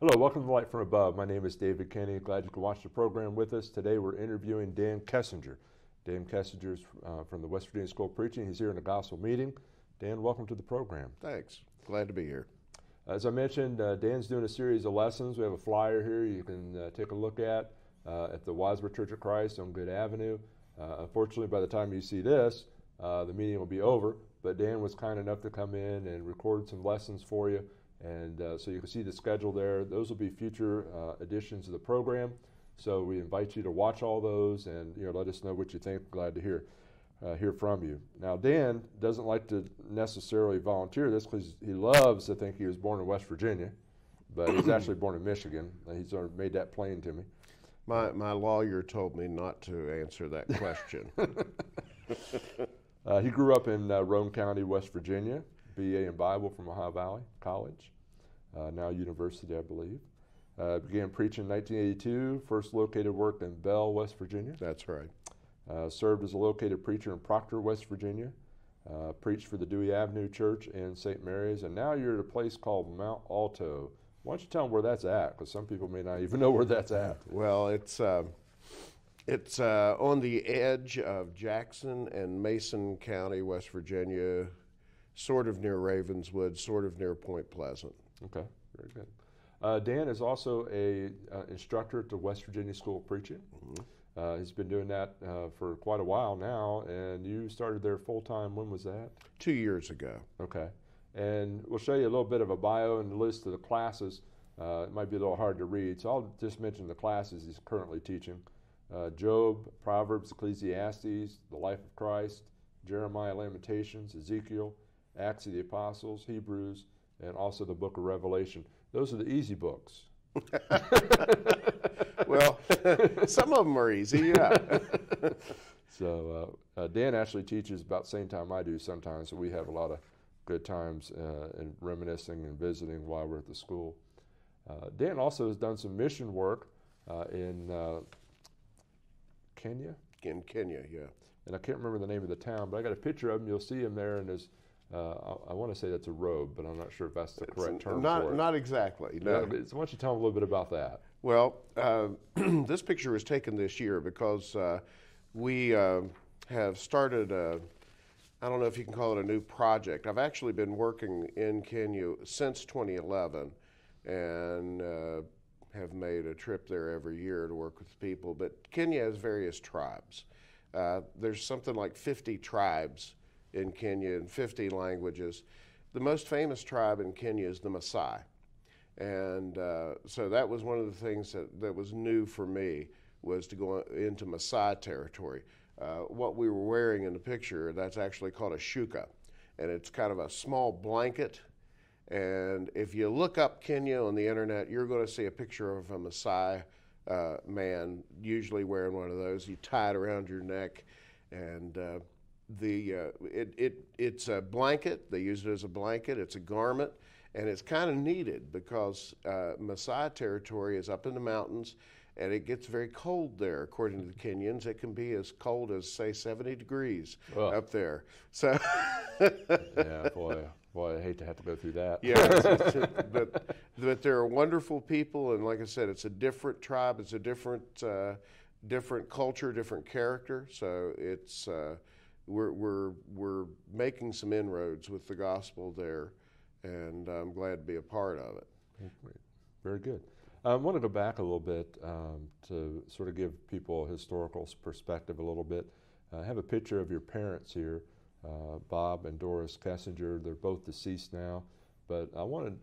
Hello, welcome to Light from Above. My name is David Kenny. Glad you can watch the program with us. Today we're interviewing Dan Kessinger. Dan Kessinger is from the West Virginia School of Preaching. He's here in a gospel meeting. Dan, welcome to the program. Thanks. Glad to be here. As I mentioned, Dan's doing a series of lessons. We have a flyer here you can take a look at the Wadsworth Church of Christ on Good Avenue. Unfortunately, by the time you see this, the meeting will be over, but Dan was kind enough to come in and record some lessons for you. And so you can see the schedule there. Those will be future editions of the program. So we invite you to watch all those and let us know what you think. Glad to hear from you. Now Dan doesn't like to necessarily volunteer this because he loves to think he was born in West Virginia, but he's actually born in Michigan. He's already made that plain to me. My lawyer told me not to answer that question. He grew up in Roane County, West Virginia. BA in Bible from Ohio Valley College, now university, I believe. Began preaching in 1982, first located work in Bell, West Virginia. That's right. Served as a located preacher in Proctor, West Virginia. Preached for the Dewey Avenue Church in St. Mary's, and now you're at a place called Mount Alto. Why don't you tell them where that's at, because some people may not even know where that's at. Well, it's on the edge of Jackson and Mason County, West Virginia, sort of near Ravenswood, sort of near Point Pleasant. Okay, very good. Dan is also a instructor at the West Virginia School of Preaching. Mm-hmm. He's been doing that for quite a while now, and you started there full-time. When was that? 2 years ago. Okay, and we'll show you a little bit of a bio and the list of the classes. It might be a little hard to read, so I'll just mention the classes he's currently teaching. Job, Proverbs, Ecclesiastes, the Life of Christ, Jeremiah, Lamentations, Ezekiel, Acts of the Apostles, Hebrews, and also the book of Revelation. Those are the easy books. Well, some of them are easy, yeah. So Dan actually teaches about the same time I do sometimes, so we have a lot of good times in reminiscing and visiting while we're at the school. Dan also has done some mission work in Kenya. In Kenya, yeah. And I can't remember the name of the town, but I got a picture of him. You'll see him there in his I want to say that's a robe, but I'm not sure if that's the correct term for it. Not exactly, no. Yeah, so why don't you tell them a little bit about that? Well, this picture was taken this year because we have started I don't know if you can call it a new project. I've actually been working in Kenya since 2011 and have made a trip there every year to work with people. But Kenya has various tribes. There's something like 50 tribes in Kenya in 50 languages. The most famous tribe in Kenya is the Maasai. And so that was one of the things that was new for me, was to go into Maasai territory. What we were wearing in the picture, that's actually called a shuka. And it's kind of a small blanket. And if you look up Kenya on the internet, you're going to see a picture of a Maasai man, usually wearing one of those. You tie it around your neck, and it's a blanket. They use it as a blanket. It's a garment, and it's kind of needed because Maasai territory is up in the mountains, and it gets very cold there. According to the Kenyans, it can be as cold as, say, 70 degrees up there. So, yeah, boy, I hate to have to go through that. Yeah, but they're wonderful people, and like I said, it's a different tribe. It's a different culture, different character. So it's we're making some inroads with the gospel there, and I'm glad to be a part of it. Very good. I want to go back a little bit to sort of give people a historical perspective a little bit. I have a picture of your parents here, Bob and Doris Kessinger. They're both deceased now, but I wanted,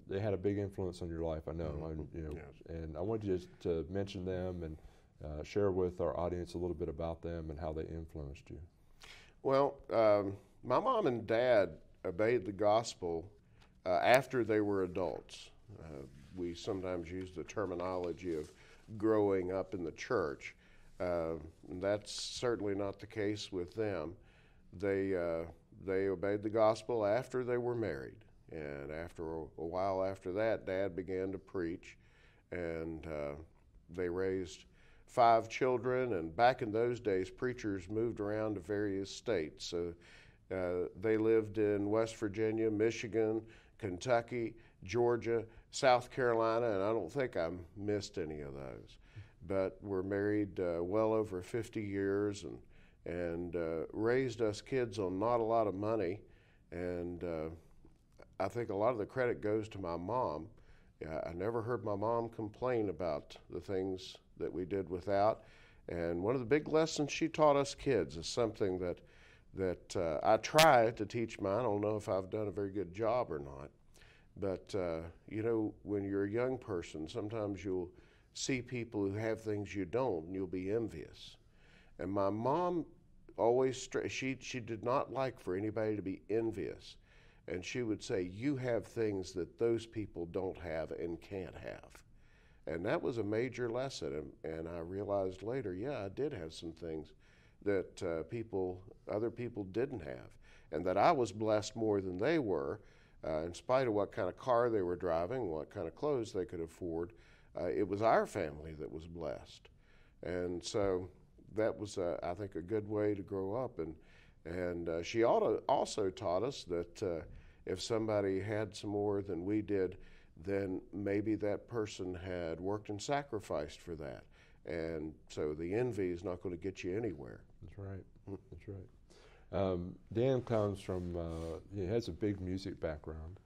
they had a big influence on your life, I know. Mm-hmm. Yes. And I wanted you to mention them and share with our audience a little bit about them and how they influenced you. Well, my mom and dad obeyed the gospel after they were adults. We sometimes use the terminology of growing up in the church. And that's certainly not the case with them. They obeyed the gospel after they were married. And after a while after that, Dad began to preach. And they raised 5 children. And back in those days, preachers moved around to various states. So they lived in West Virginia, Michigan, Kentucky, Georgia, South Carolina, and I don't think I missed any of those. But we're married well over 50 years and raised us kids on not a lot of money. And I think a lot of the credit goes to my mom. I never heard my mom complain about the things that we did without. And one of the big lessons she taught us kids is something that I try to teach mine. I don't know if I've done a very good job or not. But, you know, when you're a young person, sometimes you'll see people who have things you don't, and you'll be envious. And my mom always, she did not like for anybody to be envious. And she would say, you have things that those people don't have and can't have. And that was a major lesson. And I realized later, yeah, I did have some things that other people didn't have. And that I was blessed more than they were, in spite of what kind of car they were driving, what kind of clothes they could afford. It was our family that was blessed. And so that was, I think, a good way to grow up. And she also taught us that if somebody had some more than we did, then maybe that person had worked and sacrificed for that. And so the envy is not going to get you anywhere. That's right. That's right. Dan comes from, he has a big music background.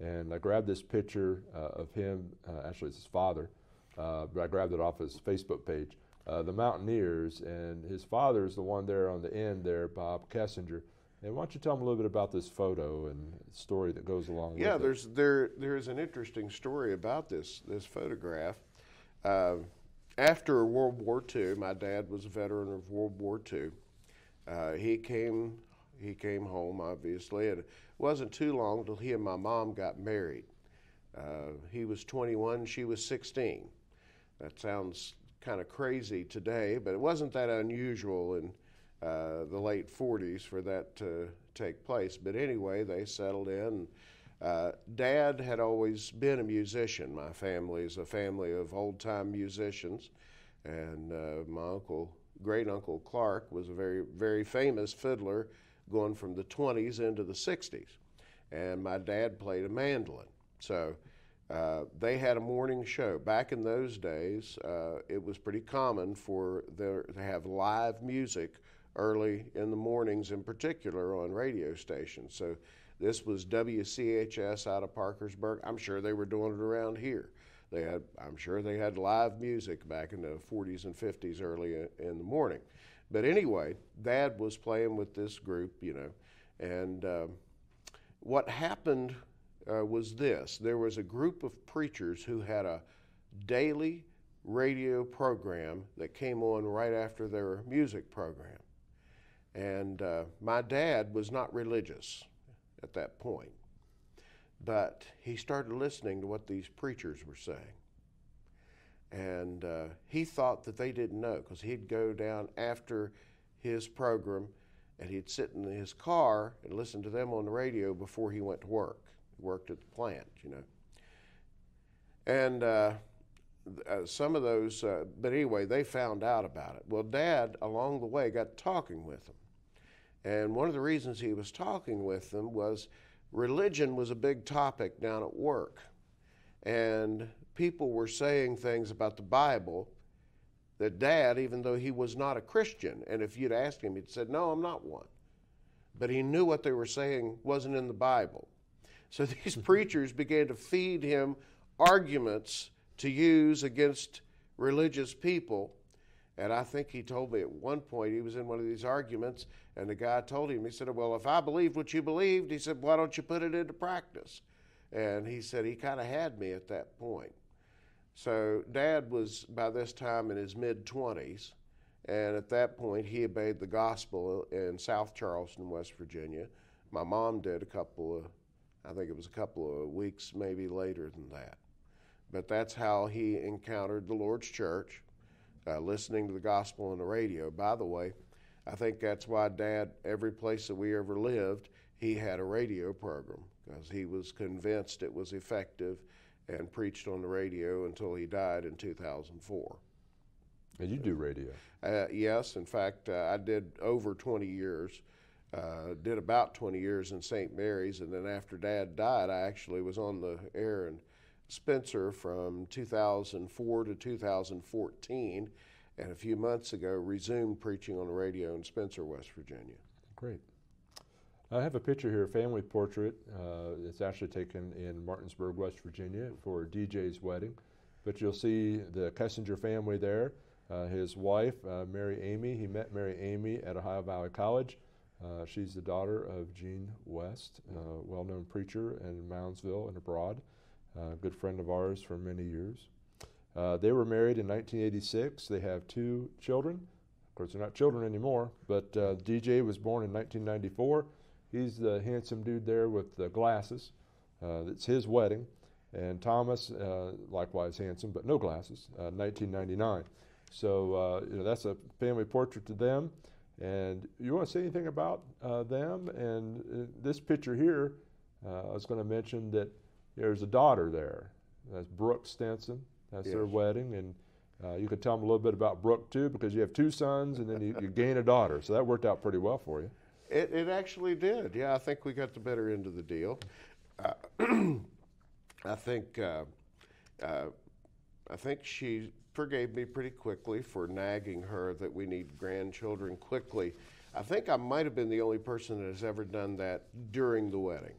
And I grabbed this picture of him, actually it's his father, but I grabbed it off his Facebook page, the Mountaineers, and his father is the one there on the end there, Bob Kessinger. And why don't you tell them a little bit about this photo and the story that goes along with it? Yeah, there's an interesting story about this photograph. After World War II, my dad was a veteran of World War II. He came home, obviously, and it wasn't too long till he and my mom got married. He was 21, she was 16. That sounds kind of crazy today, but it wasn't that unusual in the late 40s for that to take place. But anyway, they settled in. Dad had always been a musician. My family is a family of old-time musicians, and my great uncle Clark was a very, very famous fiddler going from the 20s into the 60s. And my dad played a mandolin. So they had a morning show. Back in those days, it was pretty common for to have live music early in the mornings, in particular on radio stations. So this was WCHS out of Parkersburg. I'm sure they were doing it around here. I'm sure they had live music back in the 40s and 50s early in the morning. But anyway, Dad was playing with this group, you know, and what happened was this. There was a group of preachers who had a daily radio program that came on right after their music program. And my dad was not religious at that point, but he started listening to what these preachers were saying. And he thought that they didn't know, because he'd go down after his program and he'd sit in his car and listen to them on the radio before he went to work. He worked at the plant, you know. And some of those, but anyway, they found out about it. Well, Dad, along the way, got talking with them. And one of the reasons he was talking with them was religion was a big topic down at work. And people were saying things about the Bible that Dad, even though he was not a Christian, and if you'd asked him, he'd said, no, I'm not one. But he knew what they were saying wasn't in the Bible. So these preachers began to feed him arguments to use against religious people. And I think he told me at one point, he was in one of these arguments, and the guy told him, he said, well, if I believed what you believed, he said, why don't you put it into practice? And he said he kind of had me at that point. So Dad was, by this time, in his mid-20s, and at that point, he obeyed the gospel in South Charleston, West Virginia. My mom did I think it was a couple of weeks maybe later than that. But that's how he encountered the Lord's church, listening to the gospel on the radio. By the way, I think that's why Dad, every place that we ever lived, he had a radio program, because he was convinced it was effective and preached on the radio until he died in 2004. And you do radio? Yes. In fact, I did over 20 years, did about 20 years in St. Mary's, and then after Dad died, I actually was on the air in Spencer from 2004 to 2014, and a few months ago resumed preaching on the radio in Spencer, West Virginia. Great. I have a picture here, a family portrait. It's actually taken in Martinsburg, West Virginia for DJ's wedding. But you'll see the Kessinger family there. His wife, Mary Amy. He met Mary Amy at Ohio Valley College. She's the daughter of Gene West, well-known preacher in Moundsville and abroad. Good friend of ours for many years. They were married in 1986. They have 2 children. Of course, they're not children anymore, but DJ was born in 1994. He's the handsome dude there with the glasses. It's his wedding. And Thomas, likewise handsome, but no glasses, 1999. So that's a family portrait to them. And you want to say anything about them? And this picture here, I was going to mention that there's a daughter there. That's Brooke Stinson. That's Yes. their wedding. And you could tell them a little bit about Brooke, too, because you have 2 sons, and then you gain a daughter. So that worked out pretty well for you. It actually did. Yeah, I think we got the better end of the deal. I think she forgave me pretty quickly for nagging her that we need grandchildren quickly. I think I might have been the only person that has ever done that during the wedding.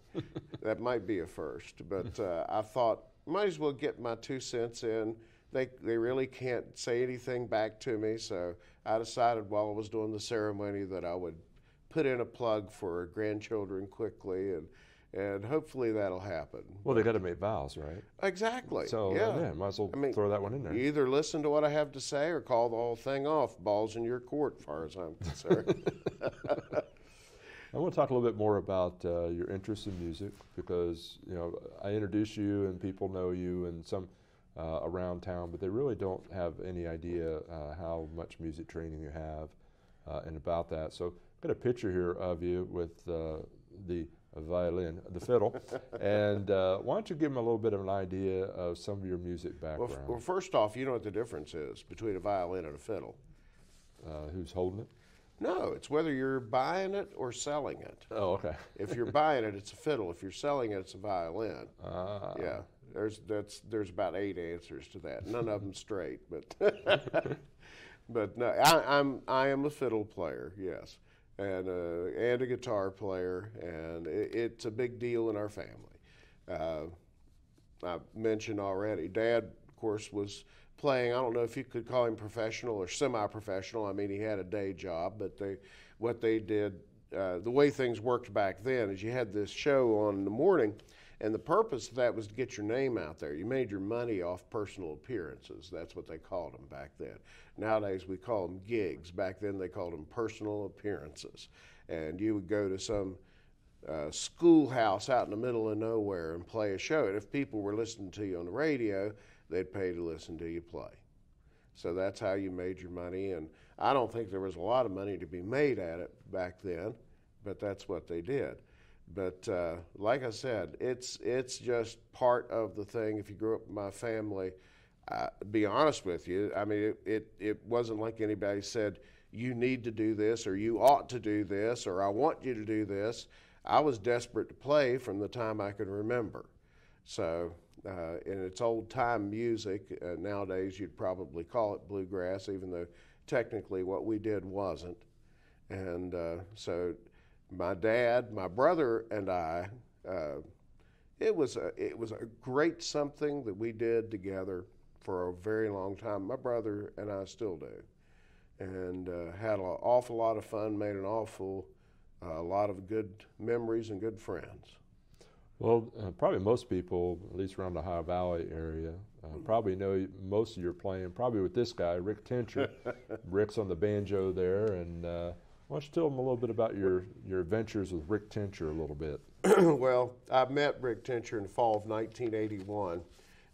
That might be a first, but I thought, might as well get my 2 cents in. They really can't say anything back to me, so I decided while I was doing the ceremony that I would put in a plug for grandchildren quickly, and hopefully that'll happen. Well, they got to make vows, right? Exactly. So, yeah, might as well throw that one in there. You either listen to what I have to say or call the whole thing off. Ball's in your court, as far as I'm concerned. I want to talk a little bit more about your interest in music, because I introduce you and people know you and some around town, but they really don't have any idea how much music training you have and about that. So I've got a picture here of you with the violin, the fiddle, and why don't you give them a little bit of an idea of some of your music background? Well, first off, you know what the difference is between a violin and a fiddle? Who's holding it? No, it's whether you're buying it or selling it. Oh, okay. If you're buying it, it's a fiddle. If you're selling it, it's a violin. Yeah, there's about 8 answers to that. None of them straight, but but no, I am a fiddle player, yes, and a guitar player, and it's a big deal in our family. I mentioned already, Dad, of course, was playing. I don't know if you could call him professional or semi-professional. I mean, he had a day job, but what they did, the way things worked back then is you had this show on in the morning, and the purpose of that was to get your name out there. You made your money off personal appearances. That's what they called them back then. Nowadays we call them gigs. Back then they called them personal appearances. And you would go to some schoolhouse out in the middle of nowhere and play a show. And if people were listening to you on the radio, they'd pay to listen to you play. So that's how you made your money. And I don't think there was a lot of money to be made at it back then, but that's what they did. But like I said, it's just part of the thing. If you grew up in my family, to be honest with you, I mean, it wasn't like anybody said, you need to do this, or you ought to do this, or I want you to do this. I was desperate to play from the time I could remember. So, and it's old-time music. Nowadays, you'd probably call it bluegrass, even though technically what we did wasn't. And so my dad, my brother, and I, it was a great something that we did together for a very long time. My brother and I still do. And had an awful lot of fun, made an awful lot of good memories and good friends. Well, probably most people, at least around the Ohio Valley area, probably know most of your playing, probably with this guy, Rick Tincher. Rick's on the banjo there, and why don't you tell them a little bit about your adventures with Rick Tincher a little bit? Well, I met Rick Tincher in the fall of 1981.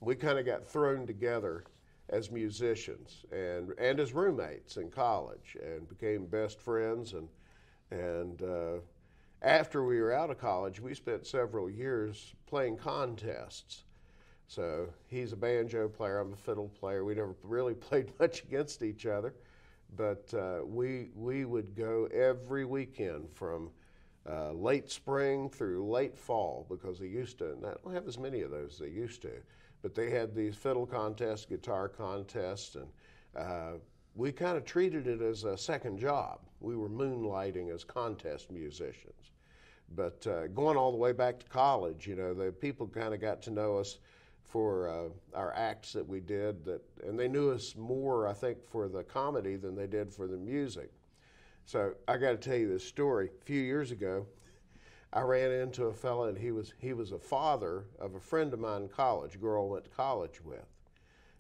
We kind of got thrown together as musicians and as roommates in college, and became best friends. And after we were out of college, we spent several years playing contests. So he's a banjo player, I'm a fiddle player. We never really played much against each other, but we would go every weekend from late spring through late fall, because they used to, and I don't have as many of those as they used to, but they had these fiddle contests, guitar contests, and we kind of treated it as a second job. We were moonlighting as contest musicians. But going all the way back to college, you know, the people kind of got to know us for our acts that we did, and they knew us more, I think, for the comedy than they did for the music. So I got to tell you this story. A few years ago, I ran into a fella, and he was a father of a friend of mine in college, a girl I went to college with.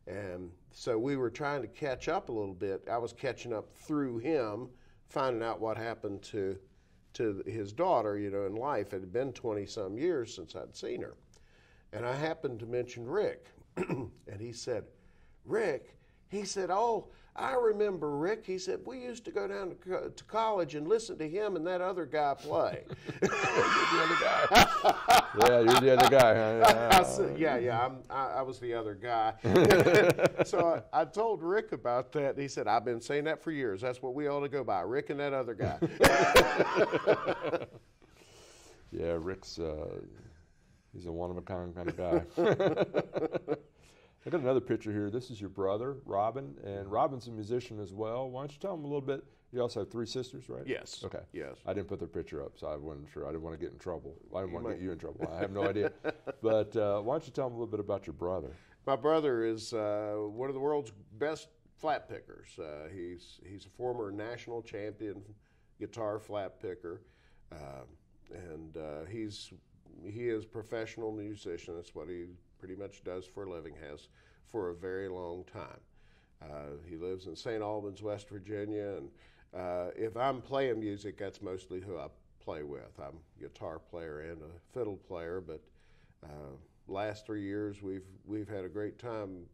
And so we were trying to catch up a little bit. I was catching up through him, finding out what happened to his daughter, you know, in life. It had been 20-some years since I'd seen her. And I happened to mention Rick. And he said, Rick, he said, oh, I remember Rick. He said, we used to go down to college and listen to him and that other guy play. You're the other guy. Yeah, you're the other guy. Huh? I said, I was the other guy. So I told Rick about that, and he said, I've been saying that for years. That's what we ought to go by, Rick and that other guy. Yeah, Rick's, he's a one-of-a-kind kind of guy. I got another picture here. This is your brother, Robin, and Robin's a musician as well. Why don't you tell him a little bit? You also have 3 sisters, right? Yes. Okay. Yes. I didn't put their picture up, so I wasn't sure. I didn't want to get in trouble. I didn't want to get you in trouble. I have no idea. But why don't you tell him a little bit about your brother? My brother is one of the world's best flat pickers. He's a former national champion guitar flat picker, and he is a professional musician. That's what he pretty much does for a living, has for a very long time. He lives in St. Albans, West Virginia, and if I'm playing music, that's mostly who I play with. I'm a guitar player and a fiddle player, but last 3 years we've had a great time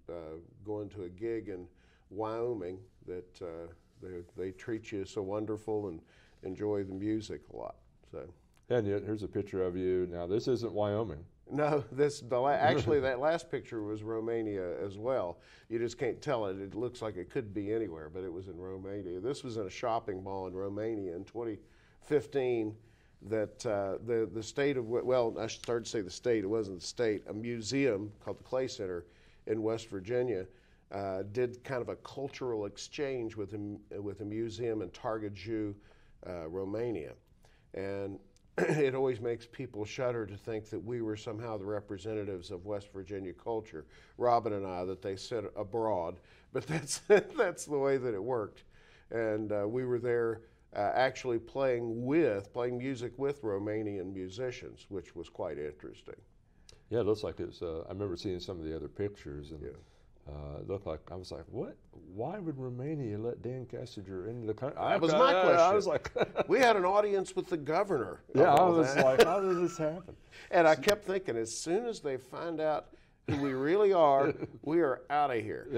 going to a gig in Wyoming that they treat you so wonderful and enjoy the music a lot. So. And yet, here's a picture of you. Now, this isn't Wyoming. No, actually that last picture was Romania as well. You just can't tell it. It looks like it could be anywhere, but it was in Romania. This was in a shopping mall in Romania in 2015 that the state of, well, I started to say the state, it wasn't the state, a museum called the Clay Center in West Virginia did kind of a cultural exchange with a museum in Targaju, Romania. And it always makes people shudder to think that we were somehow the representatives of West Virginia culture, Robin and I, that they sent abroad. But that's the way that it worked. And we were there actually playing music with Romanian musicians, which was quite interesting. Yeah, it looks like it's, I remember seeing some of the other pictures, and it looked like, I was like, what? Why would Romania let Dan Kessinger into the country? That was my question. I was like, we had an audience with the governor. Yeah, I was like, how does this happen? And I kept thinking, as soon as they find out who we really are, we are out of here.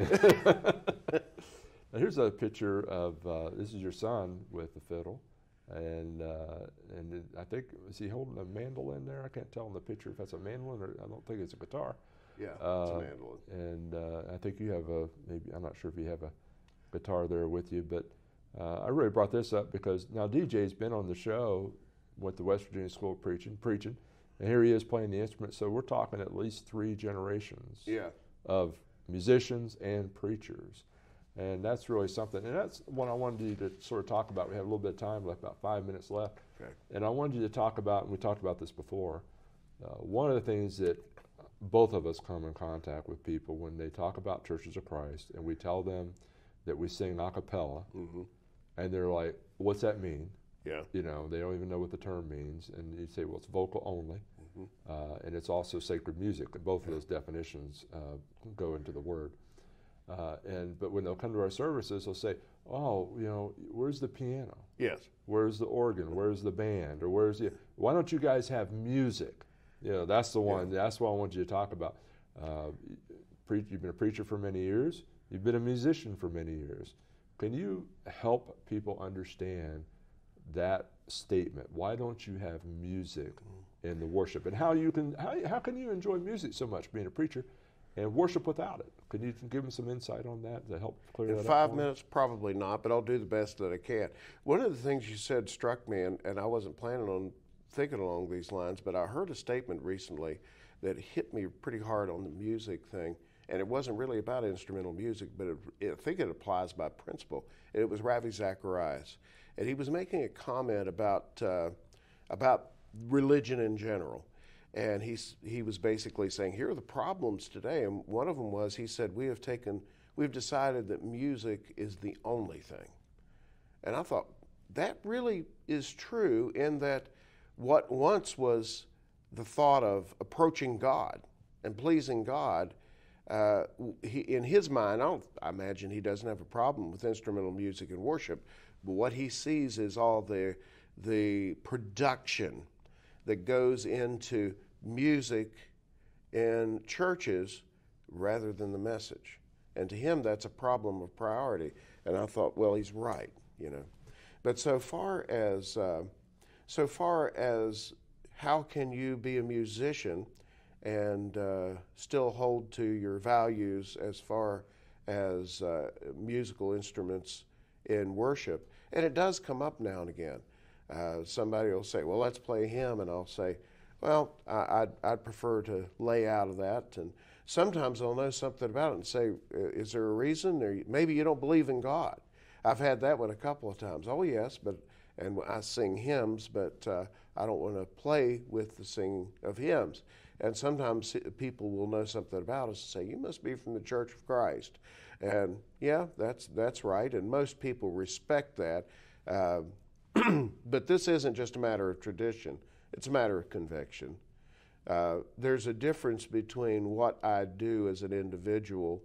Now here's a picture of, this is your son with the fiddle. And I think, is he holding a mandolin there? I can't tell in the picture if that's a mandolin or I don't think it's a guitar. Yeah, it's a mandolin. And I think you have maybe, I'm not sure if you have a guitar there with you, but I really brought this up because now DJ's been on the show with the West Virginia School of Preaching, and here he is playing the instrument. So we're talking at least 3 generations of musicians and preachers. And that's really something. And that's what I wanted you to sort of talk about. We have a little bit of time left, about 5 minutes left. Okay. And I wanted you to talk about, and we talked about this before, one of the things that both of us come in contact with people when they talk about Churches of Christ, and we tell them that we sing a cappella, and they're like, what's that mean? Yeah. You know, they don't even know what the term means. And you say, well, it's vocal only, and it's also sacred music. And both of those definitions go into the word. But when they'll come to our services, they'll say, oh, you know, where's the piano? Yes. Where's the organ? Where's the band? Or why don't you guys have music? You know, that's the one. Yeah. That's what I want you to talk about. You've been a preacher for many years. You've been a musician for many years. Can you help people understand that statement? Why don't you have music in the worship? And how can you enjoy music so much being a preacher and worship without it? Could you give them some insight on that to help clear that up? In 5 minutes, probably not, but I'll do the best that I can. One of the things you said struck me, and I wasn't planning on thinking along these lines, but I heard a statement recently that hit me pretty hard on the music thing. And it wasn't really about instrumental music, but I think it applies by principle. And it was Ravi Zacharias. And he was making a comment about religion in general. And he was basically saying, here are the problems today. And one of them was, he said, we've decided that music is the only thing. And I thought, that really is true, in that what once was the thought of approaching God and pleasing God, in his mind, I imagine he doesn't have a problem with instrumental music and worship, but what he sees is all the production that goes into music in churches rather than the message. And to him, that's a problem of priority. And I thought, well, he's right, you know. But so far as how can you be a musician and still hold to your values as far as musical instruments in worship? And it does come up now and again. Somebody will say, well, let's play a hymn, and I'll say, well, I'd prefer to lay out of that. And sometimes they'll know something about it and say, is there a reason? Or maybe you don't believe in God. I've had that one a couple of times. Oh, yes, and I sing hymns, but I don't want to play with the singing of hymns. And sometimes people will know something about us and say, you must be from the Church of Christ. And yeah, that's right, and most people respect that. But this isn't just a matter of tradition. It's a matter of conviction. There's a difference between what I do as an individual,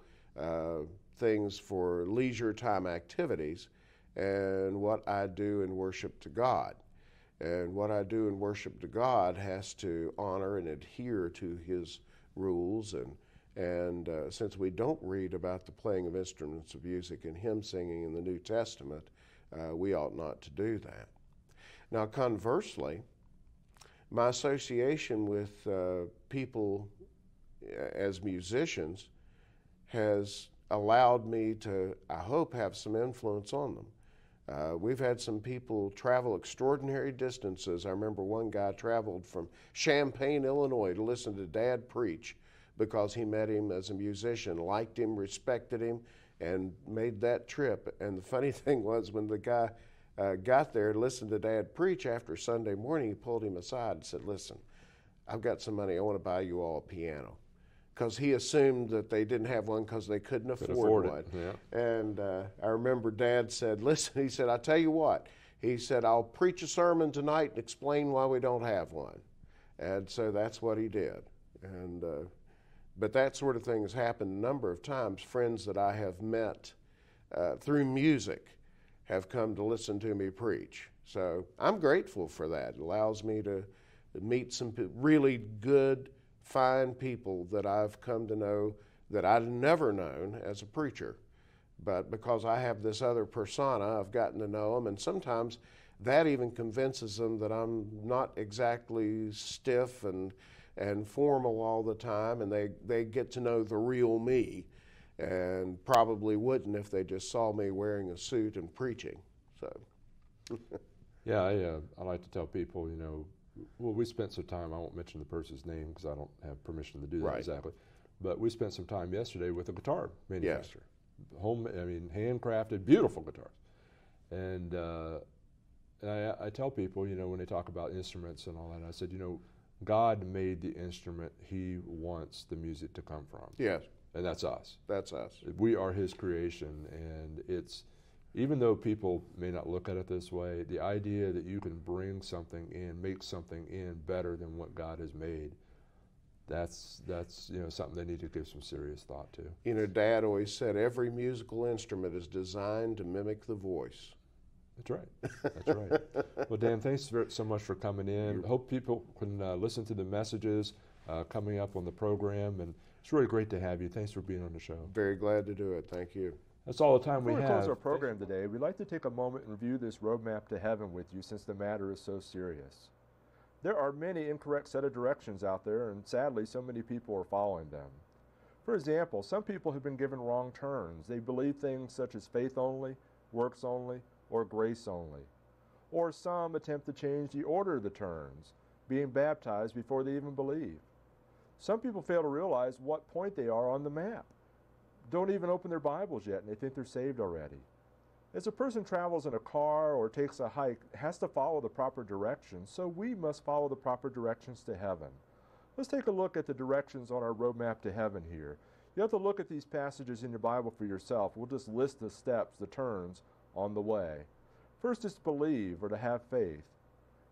things for leisure time activities, and what I do in worship to God. And what I do in worship to God has to honor and adhere to His rules. And since we don't read about the playing of instruments of music and hymn singing in the New Testament, we ought not to do that. Now, conversely, my association with people as musicians has allowed me to, I hope, have some influence on them. We've had some people travel extraordinary distances. I remember one guy traveled from Champaign, Illinois to listen to Dad preach because he met him as a musician, liked him, respected him, and made that trip. And the funny thing was, when the guy got there and listened to Dad preach after Sunday morning, he pulled him aside and said, listen, I've got some money. I want to buy you all a piano. Because he assumed that they didn't have one because they couldn't afford one. Yeah. And I remember Dad said, listen, he said, I tell you what. He said, I'll preach a sermon tonight and explain why we don't have one. And so that's what he did. And but that sort of thing has happened a number of times. Friends that I have met through music have come to listen to me preach. So I'm grateful for that. It allows me to meet some really good, fine people that I've come to know that I'd never known as a preacher. But because I have this other persona, I've gotten to know them, and sometimes that even convinces them that I'm not exactly stiff and formal all the time, and they get to know the real me, and probably wouldn't if they just saw me wearing a suit and preaching. So, yeah, I like to tell people, you know, well, we spent some time, I won't mention the person's name because I don't have permission to do that right. exactly, but we spent some time yesterday with a guitar manufacturer. Yes. Handcrafted, beautiful guitars. And I tell people, you know, when they talk about instruments and all that, I said, you know, God made the instrument He wants the music to come from. Yes. And that's us. That's us. We are His creation, and it's, even though people may not look at it this way, the idea that you can bring something in, make something in better than what God has made, that's you know, something they need to give some serious thought to. You know, Dad always said every musical instrument is designed to mimic the voice. That's right. That's right. Well, Dan, thanks so much for coming in. Hope people can listen to the messages coming up on the program, and it's really great to have you. Thanks for being on the show. Very glad to do it. Thank you. That's all the time we have. Before we close our program today, we'd like to take a moment and review this roadmap to heaven with you, since the matter is so serious. There are many incorrect set of directions out there, and sadly, so many people are following them. For example, some people have been given wrong turns. They believe things such as faith only, works only, or grace only. Or some attempt to change the order of the turns, being baptized before they even believe. Some people fail to realize what point they are on the map. Don't even open their Bibles yet, and they think they're saved already. As a person travels in a car or takes a hike, has to follow the proper directions, so we must follow the proper directions to heaven. Let's take a look at the directions on our roadmap to heaven here. You have to look at these passages in your Bible for yourself. We'll just list the steps, the turns on the way. First is to believe or to have faith.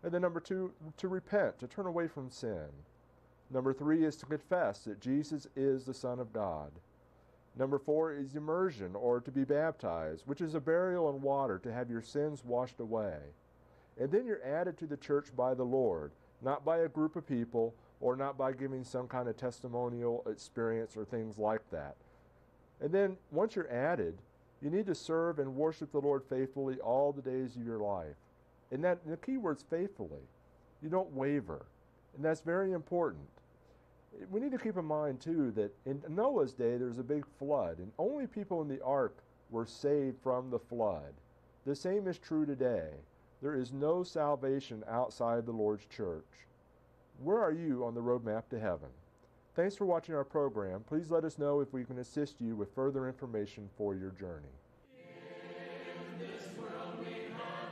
And then number 2, to repent, to turn away from sin. Number 3 is to confess that Jesus is the Son of God. Number 4 is immersion, or to be baptized, which is a burial in water to have your sins washed away. And then you're added to the church by the Lord, not by a group of people, or not by giving some kind of testimonial experience or things like that. And then once you're added, you need to serve and worship the Lord faithfully all the days of your life. And the key word's faithfully. You don't waver. And that's very important. We need to keep in mind, too, that in Noah's day there was a big flood, and only people in the ark were saved from the flood. The same is true today. There is no salvation outside the Lord's church. Where are you on the roadmap to heaven? Thanks for watching our program. Please let us know if we can assist you with further information for your journey. In this world we have